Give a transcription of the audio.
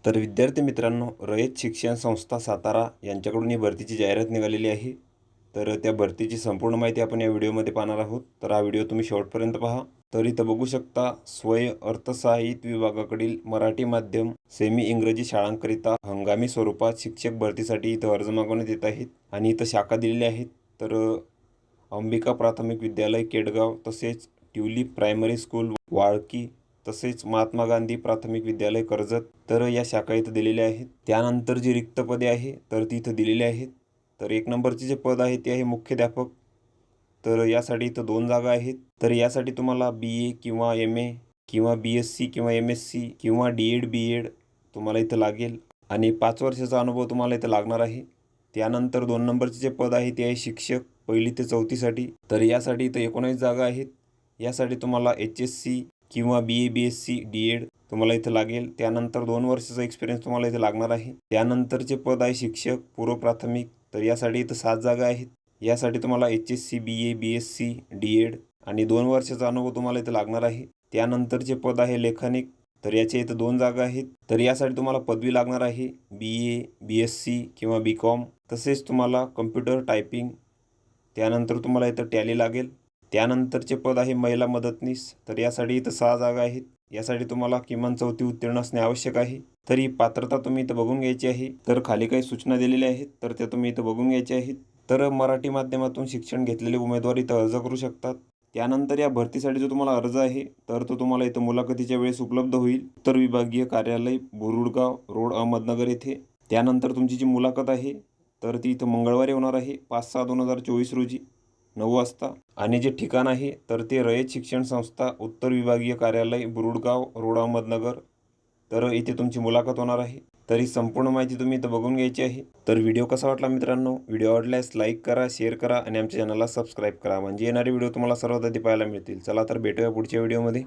तर विद्यार्थी मित्रांनो, रयत शिक्षण संस्था सातारा यांच्याकडून ही भरतीची जाहिरात निघालेली आहे. तर त्या भरतीची संपूर्ण माहिती आपण या व्हिडिओमध्ये पाहणार आहोत. तर हा व्हिडिओ तुम्ही शेवटपर्यंत पहा. तर इथं बघू शकता, स्वयं अर्थसहाय्यित विभागाकडील मराठी माध्यम सेमी इंग्रजी शाळांकरिता हंगामी स्वरूपात शिक्षक भरतीसाठी इथं अर्ज मागवण्यात येत आहेत आणि इथं शाखा दिलेल्या आहेत. तर अंबिका प्राथमिक विद्यालय केडगाव, तसेच ट्युलिप प्रायमरी स्कूल वाळकी, तसेच महात्मा गांधी प्राथमिक विद्यालय कर्जत, तर या शाखा इथं दिलेल्या आहेत. त्यानंतर जी रिक्त पदे आहे तर ती इथं दिलेली आहेत. तर 1 नंबरचे जे पद आहे ते आहे मुख्याध्यापक. तर यासाठी इथं 2 जागा आहेत. तर यासाठी तुम्हाला BA किंवा MA किंवा BSc किंवा MSc किंवा D.Ed B.Ed तुम्हाला इथं लागेल आणि 5 वर्षाचा अनुभव तुम्हाला इथं लागणार आहे. त्यानंतर 2 नंबरचे जे पद आहे ते आहे शिक्षक 1ली ते 4थीसाठी. तर यासाठी इथं 19 जागा आहेत. यासाठी तुम्हाला HSC किंवा BA BSc D.Ed तुम्हाला इथं लागेल. त्यानंतर 2 वर्षाचा एक्सपिरियन्स तुम्हाला इथं लागणार आहे. त्यानंतरचे पद आहे शिक्षक पूर्व प्राथमिक. तर यासाठी इथं 7 जागा आहेत. यासाठी तुम्हाला HSC BA BSc D.Ed आणि 2 वर्षाचा अनुभव तुम्हाला इथं लागणार आहे. त्यानंतरचे पद आहे लेखनिक. तर याच्या इथं 2 जागा आहेत. तर यासाठी तुम्हाला पदवी लागणार आहे BA BSc किंवा BCom. तसेच तुम्हाला कम्प्युटर टायपिंग. त्यानंतर तुम्हाला इथं टॅली लागेल. त्यानंतरचे पद आहे महिला मदतनीस. तर यासाठी इथं 6 जागा आहेत. यासाठी तुम्हाला किमान 4थी उत्तीर्ण असणे आवश्यक आहे. तर ही पात्रता तुम्ही इथं बघून घ्यायची आहे. तर खाली काही सूचना दिलेल्या आहेत तर त्या तुम्ही इथं बघून घ्यायच्या आहेत. तर मराठी माध्यमातून शिक्षण घेतलेले उमेदवार इथं अर्ज करू शकतात. त्यानंतर या भरतीसाठी जो तुम्हाला अर्ज आहे तर तो तुम्हाला इथं मुलाखतीच्या वेळेस उपलब्ध होईल. उत्तर विभागीय कार्यालय बुरुडगाव रोड अहमदनगर येथे. त्यानंतर तुमची जी मुलाखत आहे तर ती इथं मंगळवारी होणार आहे 5/6/2024 रोजी 9 वाजता. आणि जे ठिकाण आहे तर ते रयत शिक्षण संस्था उत्तर विभागीय कार्यालय बुरुडगाव रोड अहमदनगर. तर इथे तुमची मुलाखत होणार आहे. तर ही संपूर्ण माहिती तुम्ही इथं बघून घ्यायची आहे. तर व्हिडिओ कसा वाटला मित्रांनो? व्हिडिओ आवडल्यास लाईक करा, शेअर करा आणि आमच्या चॅनलला सबस्क्राईब करा, म्हणजे येणारे व्हिडिओ तुम्हाला सर्वात आधी पाहायला मिळतील. चला तर भेटूया पुढच्या व्हिडिओमध्ये.